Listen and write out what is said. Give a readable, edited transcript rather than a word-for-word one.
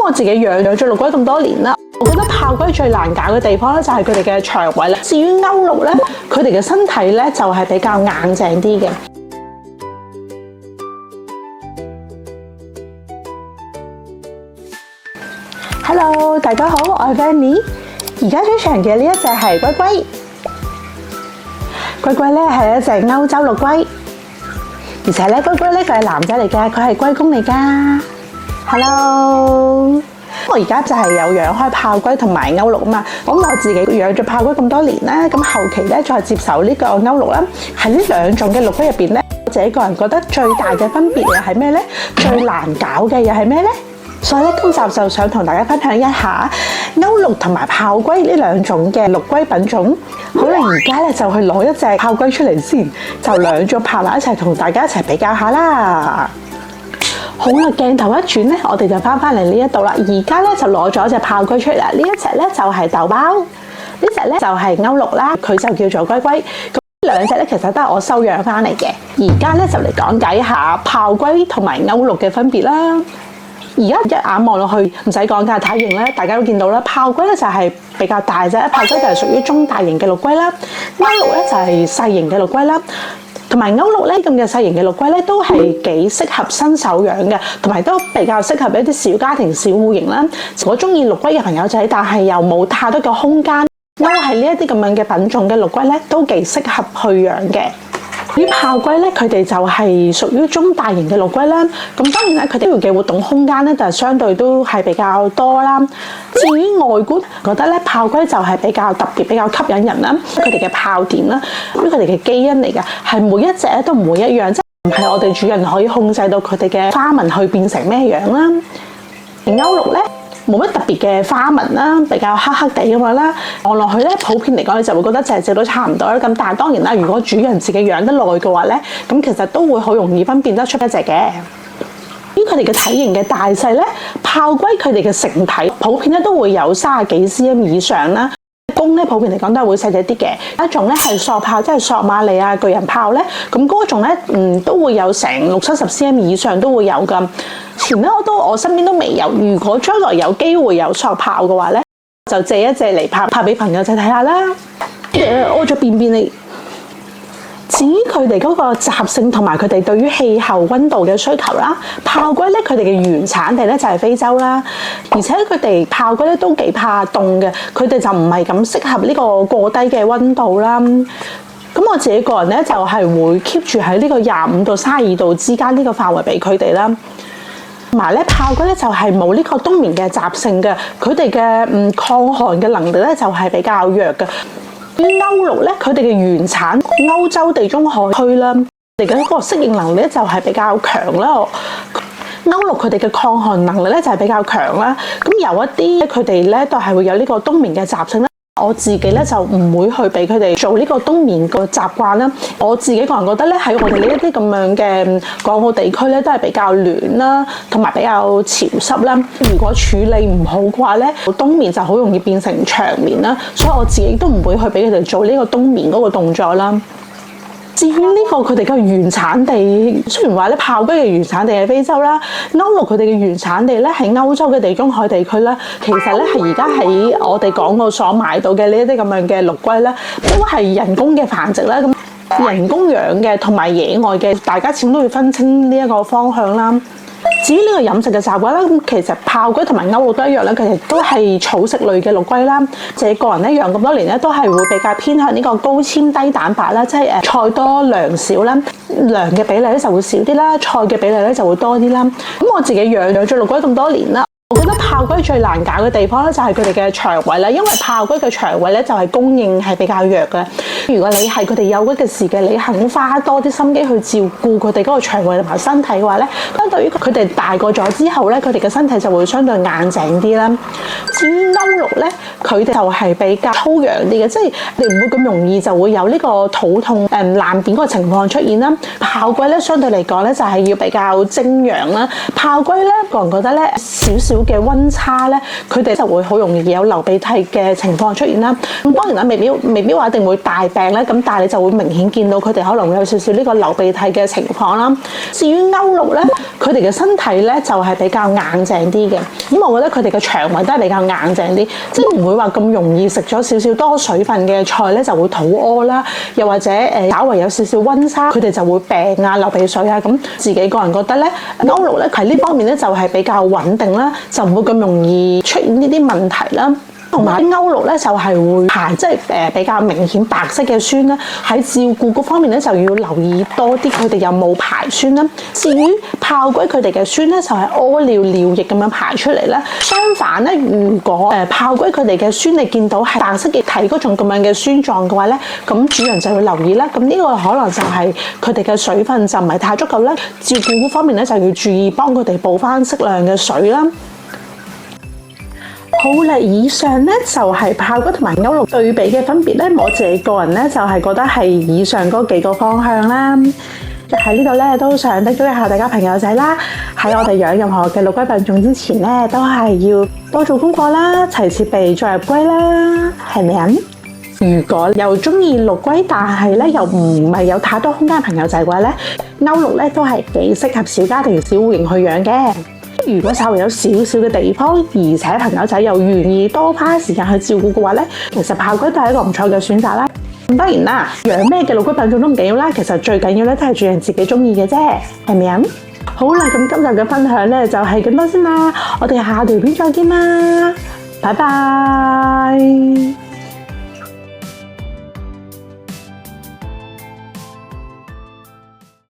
我自己養咗陸龜咁多年啦，我覺得炮龜最難搞嘅地方咧就係佢哋嘅腸胃啦。至於歐陸咧，佢哋嘅身體咧就係比較硬淨啲嘅。Hello， 大家好，我係 Vanny。而家出場嘅呢一隻係龜龜。龜龜咧係一隻歐洲陸龜，而且咧龜龜咧佢係男仔嚟嘅，佢係龜公嚟㗎。Hello， 我而家就係有養開炮龜同埋歐陸啊嘛。咁我自己養咗炮龜咁多年啦，咁後期咧再接手呢個歐陸啦。喺呢兩種嘅陸龜入邊咧，我自己個人覺得最大嘅分別又係咩咧？最難搞嘅又係咩咧？所以咧，今集就想同大家分享一下歐陸同埋炮龜呢兩種嘅陸龜品種。好啦，而家咧就去攞一隻炮龜出嚟先，就兩種拍埋一齊同大家一齊比較下啦。好啦，鏡頭一轉咧，我哋就翻嚟呢一度啦。而家咧就攞咗隻炮龜出嚟啦。呢一隻咧就係豆包，呢隻咧就係歐陸啦，佢就叫做龜龜。咁兩隻咧其實都係我收養翻嚟嘅。而家咧就嚟講解一下炮龜同埋歐陸嘅分別啦。而家一眼望落去唔使講㗎，體型咧大家都見到啦。炮龜咧就係比較大隻，炮龜就係屬於中大型嘅陸龜啦。歐陸咧就係細型嘅陸龜啦。同埋歐陸咧咁嘅細型嘅陸龜咧都係幾適合新手養嘅，同埋都比較適合一啲小家庭小戶型啦。如果中意陸龜嘅朋友仔，但係又冇太多嘅空間，歐係呢一啲咁樣嘅品種嘅陸龜咧都幾適合去養嘅。至於炮龜咧，佢哋就係屬於中大型嘅陸龜啦。咁當然咧，佢哋嘅活動空間咧就相對都係比較多啦。至於外觀，覺得咧炮龜就係比較特別、比較吸引人啦。佢哋嘅炮點啦，佢哋嘅基因嚟㗎，係每一隻都唔會一樣，即係唔係我哋主人可以控制到佢哋嘅花紋去變成咩樣啦。而歐陸咧，冇乜特別嘅花紋啦，比較黑黑地咁樣啦。望落去咧，普遍嚟講，你就會覺得隻隻都差唔多啦。咁但係當然啦，如果主人自己養得耐嘅話咧，咁其實都會好容易分辨得出一隻嘅。至於佢哋嘅體型嘅大細咧，炮龜佢哋嘅成體普遍咧都會有30幾 cm 以上啦。公咧普遍嚟講都係會細隻啲嘅。一種咧係索炮，即係索馬利亞巨人炮咧，咁嗰種咧都會有成60-70 cm 以上都會有㗎。前咧我身邊都未有，如果將來有機會有索炮嘅話咧，就借一借嚟拍俾朋友仔睇下啦。屙咗便便嚟。至於佢哋嗰個習性同埋佢哋對於氣候溫度嘅需求啦，炮龜咧佢哋嘅原產地咧就係非洲啦，而且佢哋炮龜咧都幾怕凍嘅，佢哋就唔係咁適合呢個過低嘅溫度啦。咁我自己個人咧就係會 keep 住喺呢個25到32度之間呢個範圍俾佢哋啦。同埋咧，炮龜咧就係冇呢個冬眠嘅習性嘅，佢哋嘅抗寒嘅能力咧就係比較弱嘅。歐陸咧，佢哋嘅原產歐洲地中海區啦，佢哋嘅一個適應能力咧就係比較強啦。歐陸佢哋嘅抗寒能力咧就係比較強啦。咁有一啲佢哋咧都係會有呢個冬眠嘅習性啦。我自己咧就唔會去俾佢哋做呢個冬眠個習慣啦。我自己個人覺得咧，喺我哋呢一啲咁樣嘅港澳地區咧，都係比較暖啦，同埋比較潮濕啦。如果處理唔好嘅話咧，冬眠就好容易變成長眠啦。所以我自己都唔會去俾佢哋做呢個冬眠嗰個動作啦。至於呢個佢哋嘅原產地，雖然話咧炮龜嘅原產地係非洲啦，歐陸佢哋嘅原產地咧係歐洲嘅地中海地區啦。其實咧係而家喺我哋港澳所買到嘅呢一啲咁樣嘅陸龜咧，都係人工嘅繁殖啦。咁人工養嘅同埋野外嘅，大家始終都要分清呢一個方向啦。至於呢個飲食嘅習慣咧，咁其實炮龜同埋歐陸都一樣咧，佢哋都係草食類嘅陸龜啦。自己個人咧養咁多年咧，都係會比較偏向呢個高纖低蛋白啦，即係菜多糧少啦，糧嘅比例咧就會少啲啦，菜嘅比例咧就會多啲啦。咁我自己養咗陸龜咁多年啦。我覺得炮龜最難搞嘅地方咧就係佢哋嘅腸胃啦，因為炮龜嘅腸胃咧就係供應係比較弱嘅。如果你係佢哋幼龜嘅時嘅，你肯花多啲心機去照顧佢哋嗰個腸胃同埋身體嘅話咧，相對於佢哋大個咗之後咧，佢哋嘅身體就會相對硬淨啲啦。至於歐陸咧，佢哋就係比較粗養啲嘅，即係你唔會咁容易就會有呢個肚痛爛便嗰個情況出現啦。炮龜咧相對嚟講咧就係要比較精養啦。炮龜咧個人覺得咧少少嘅溫差咧，佢哋就會好容易有流鼻涕嘅情況出現啦。咁當然啦，未必話一定會大病咧，咁但係你就會明顯見到佢哋可能會有少少呢個流鼻涕嘅情況啦。至於歐陸咧，佢哋嘅身體咧就係比較硬淨啲嘅，咁我覺得佢哋嘅腸胃都係比較硬淨啲，即係唔會話咁容易食咗少少多水分嘅菜咧就會肚屙啦，又或者稍為有少少溫差，佢哋就會病啊、流鼻水啊。咁自己個人覺得咧，歐陸咧喺呢方面咧就係比較穩定啦，就唔會咁容易出現呢啲問題啦。同埋歐陸咧就係會排即係比較明顯白色嘅酸啦，喺照顧嗰方面咧就要留意多啲，佢哋有冇排酸啦。至於炮龜佢哋嘅酸咧就係屙尿尿液咁樣排出嚟啦。相反咧，如果炮龜佢哋嘅酸你見到係白色液體嗰種咁樣嘅酸狀嘅話咧，咁主人就要留意啦。咁呢個可能就係佢哋嘅水分就唔係太足夠啦。照顧嗰方面咧就要注意幫佢哋補翻適量嘅水啦。好啦，以上咧就係炮龜同埋歐陸對比嘅分別咧，我自己個人咧就係覺得係以上嗰幾個方向啦。喺呢度咧都想叮囑一下大家朋友仔啦，喺我哋養任何嘅陸龜品種之前咧，都係要多做功課啦，齊設備再入龜啦，係咪啊？如果又中意陸龜，但係咧又唔係有太多空間嘅朋友仔嘅話咧，歐陸咧都係幾適合小家庭小戶型去養嘅。如果稍微有少少嘅地方，而且朋友仔又願意多花時間去照顧嘅話咧，其實炮龜都係一個唔錯嘅選擇啦。咁當然啦，養咩嘅陸龜品種都唔緊要啦，其實最緊要咧都係主人自己中意嘅啫，係咪啊？好啦，咁今日嘅分享咧就係咁多先啦，我哋下條片再見啦，拜拜。